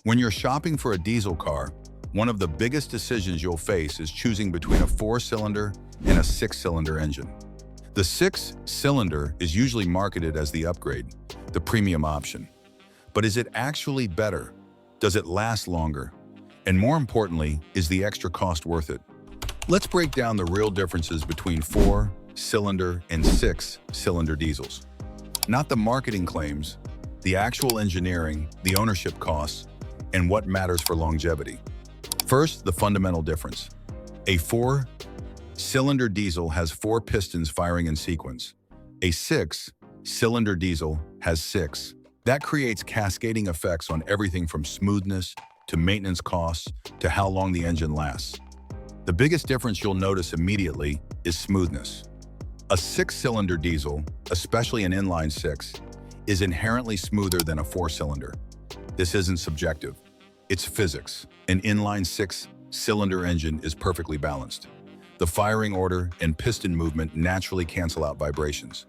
When you're shopping for a diesel car, one of the biggest decisions you'll face is choosing between a 4-cylinder and a 6-cylinder engine. The 6-cylinder is usually marketed as the upgrade, the premium option. But is it actually better? Does it last longer? And more importantly, is the extra cost worth it? Let's break down the real differences between 4-cylinder and 6-cylinder diesels. Not the marketing claims, the actual engineering, the ownership costs, and what matters for longevity. First, the fundamental difference. A 4-cylinder diesel has 4 pistons firing in sequence. A 6-cylinder diesel has 6. That creates cascading effects on everything from smoothness to maintenance costs to how long the engine lasts. The biggest difference you'll notice immediately is smoothness. A 6-cylinder diesel, especially an inline 6, is inherently smoother than a 4-cylinder. This isn't subjective. It's physics. An inline 6-cylinder engine is perfectly balanced. The firing order and piston movement naturally cancel out vibrations.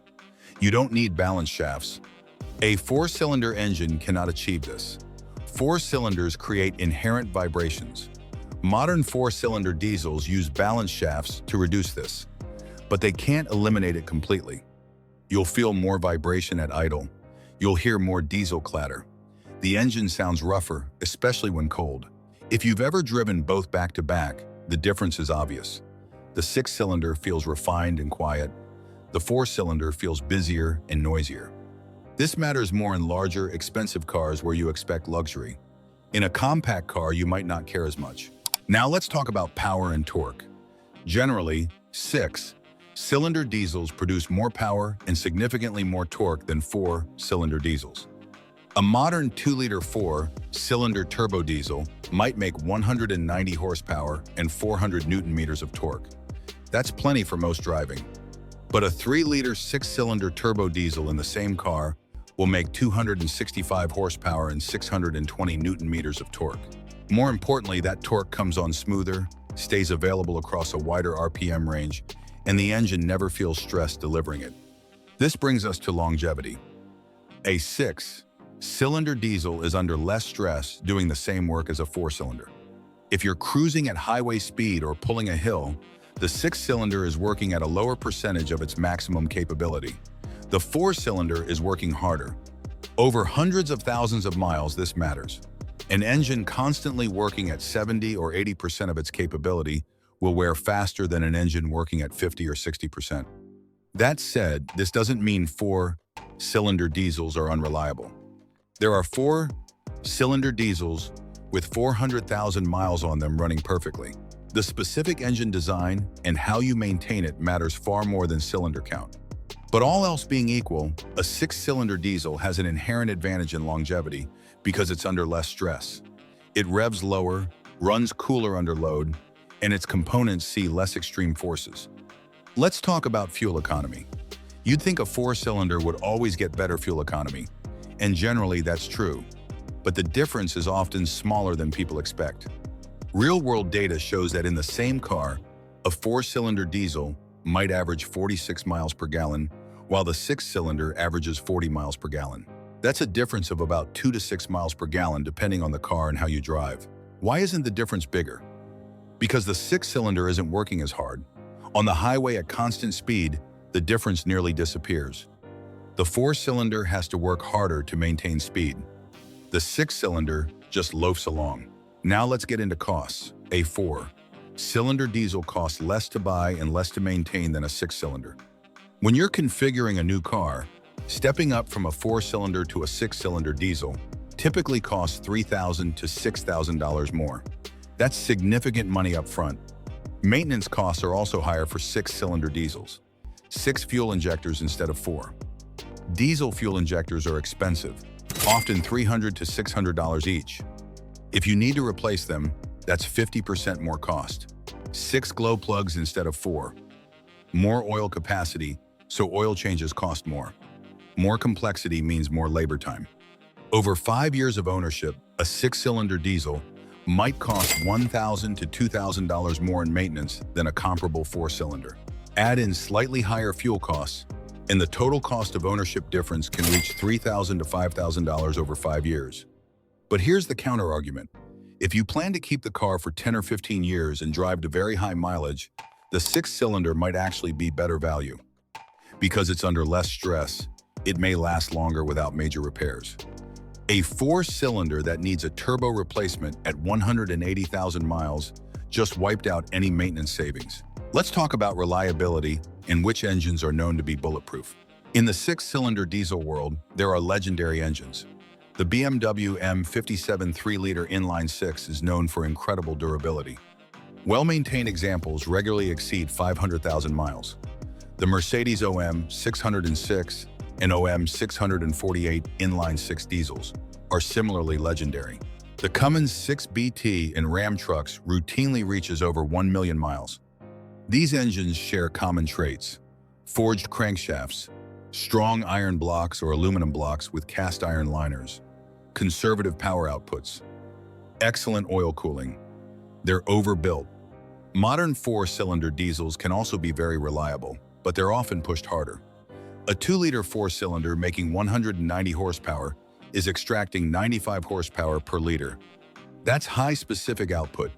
You don't need balance shafts. A 4-cylinder engine cannot achieve this. 4 cylinders create inherent vibrations. Modern 4-cylinder diesels use balance shafts to reduce this, but they can't eliminate it completely. You'll feel more vibration at idle. You'll hear more diesel clatter. The engine sounds rougher, especially when cold. If you've ever driven both back-to-back, the difference is obvious. The 6-cylinder feels refined and quiet. The 4-cylinder feels busier and noisier. This matters more in larger, expensive cars where you expect luxury. In a compact car, you might not care as much. Now let's talk about power and torque. Generally, 6-cylinder diesels produce more power and significantly more torque than 4-cylinder diesels. A modern 2-liter 4-cylinder turbo diesel might make 190 horsepower and 400 newton-meters of torque. That's plenty for most driving. But a 3-liter 6-cylinder turbo diesel in the same car will make 265 horsepower and 620 newton-meters of torque. More importantly, that torque comes on smoother, stays available across a wider RPM range, and the engine never feels stressed delivering it. This brings us to longevity. A 6-cylinder diesel is under less stress doing the same work as a 4-cylinder. If you're cruising at highway speed or pulling a hill, the 6-cylinder is working at a lower percentage of its maximum capability. The 4-cylinder is working harder. Over hundreds of thousands of miles, this matters. An engine constantly working at 70 or 80% of its capability will wear faster than an engine working at 50 or 60%. That said, this doesn't mean 4-cylinder diesels are unreliable. There are 4-cylinder diesels with 400,000 miles on them running perfectly. The specific engine design and how you maintain it matters far more than cylinder count. But all else being equal, a 6-cylinder diesel has an inherent advantage in longevity because it's under less stress. It revs lower, runs cooler under load, and its components see less extreme forces. Let's talk about fuel economy. You'd think a 4-cylinder would always get better fuel economy, and generally that's true. But the difference is often smaller than people expect. Real-world data shows that in the same car, a 4-cylinder diesel might average 46 miles per gallon, while the 6-cylinder averages 40 miles per gallon. That's a difference of about 2 to 6 miles per gallon depending on the car and how you drive. Why isn't the difference bigger? Because the 6-cylinder isn't working as hard. On the highway at constant speed, the difference nearly disappears. The 4-cylinder has to work harder to maintain speed. The 6-cylinder just loafs along. Now let's get into costs. A 4-cylinder diesel costs less to buy and less to maintain than a 6-cylinder. When you're configuring a new car, stepping up from a 4-cylinder to a 6-cylinder diesel typically costs $3,000 to $6,000 more. That's significant money up front. Maintenance costs are also higher for 6-cylinder diesels. 6 fuel injectors instead of 4. Diesel fuel injectors are expensive, often $300 to $600 each. If you need to replace them, that's 50% more cost. 6 glow plugs instead of 4. More oil capacity, so oil changes cost more. More complexity means more labor time. Over 5 years of ownership, a 6-cylinder diesel might cost $1,000 to $2,000 more in maintenance than a comparable 4-cylinder. Add in slightly higher fuel costs, and the total cost of ownership difference can reach $3,000 to $5,000 over 5 years. But here's the counter-argument. If you plan to keep the car for 10 or 15 years and drive to very high mileage, the six-cylinder might actually be better value. Because it's under less stress, it may last longer without major repairs. A four-cylinder that needs a turbo replacement at 180,000 miles just wiped out any maintenance savings. Let's talk about reliability and which engines are known to be bulletproof. In the six-cylinder diesel world, there are legendary engines. The BMW M57 3-liter inline six is known for incredible durability. Well-maintained examples regularly exceed 500,000 miles. The Mercedes OM 606 and OM 648 inline six diesels are similarly legendary. The Cummins 6BT in Ram trucks routinely reaches over 1 million miles. These engines share common traits: forged crankshafts, strong iron blocks or aluminum blocks with cast iron liners, conservative power outputs, excellent oil cooling. They're overbuilt. Modern four-cylinder diesels can also be very reliable, but they're often pushed harder. A 2-liter four-cylinder making 190 horsepower is extracting 95 horsepower per liter. That's high specific output.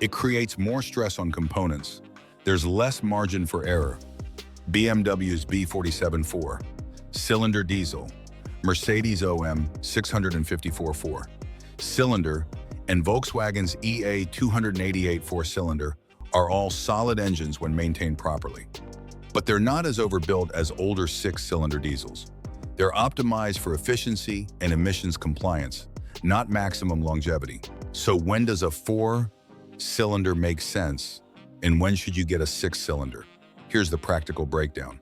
It creates more stress on components. There's less margin for error. BMW's B47 4-cylinder diesel, Mercedes OM 654 4-cylinder, and Volkswagen's EA 288 4-cylinder are all solid engines when maintained properly. But they're not as overbuilt as older six-cylinder diesels. They're optimized for efficiency and emissions compliance, not maximum longevity. So when does a four-cylinder make sense, and when should you get a six-cylinder? Here's the practical breakdown.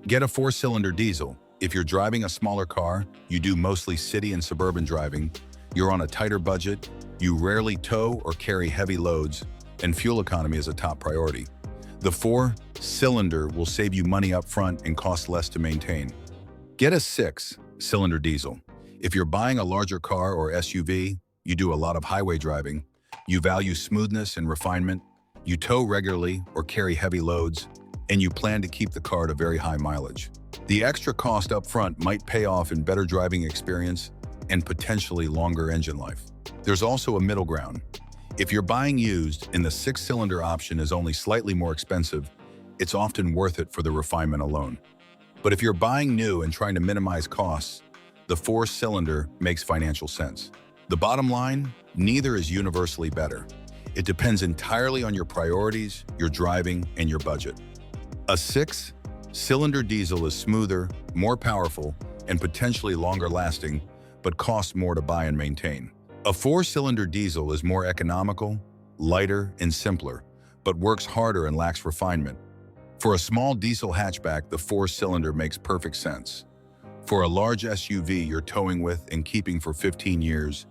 Get a four-cylinder diesel. If you're driving a smaller car, you do mostly city and suburban driving, you're on a tighter budget, you rarely tow or carry heavy loads, and fuel economy is a top priority. The four-cylinder will save you money up front and cost less to maintain. Get a six-cylinder diesel. If you're buying a larger car or SUV, you do a lot of highway driving, you value smoothness and refinement, you tow regularly or carry heavy loads, and you plan to keep the car to very high mileage. The extra cost up front might pay off in better driving experience and potentially longer engine life. There's also a middle ground. If you're buying used and the six-cylinder option is only slightly more expensive, it's often worth it for the refinement alone. But if you're buying new and trying to minimize costs, the four-cylinder makes financial sense. The bottom line, neither is universally better. It depends entirely on your priorities, your driving, and your budget. A six-cylinder diesel is smoother, more powerful, and potentially longer lasting, but costs more to buy and maintain. A four-cylinder diesel is more economical, lighter, and simpler, but works harder and lacks refinement. For a small diesel hatchback, the four-cylinder makes perfect sense. For a large SUV you're towing with and keeping for 15 years,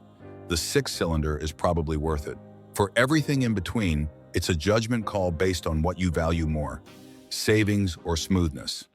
the six-cylinder is probably worth it. For everything in between, it's a judgment call based on what you value more: savings or smoothness.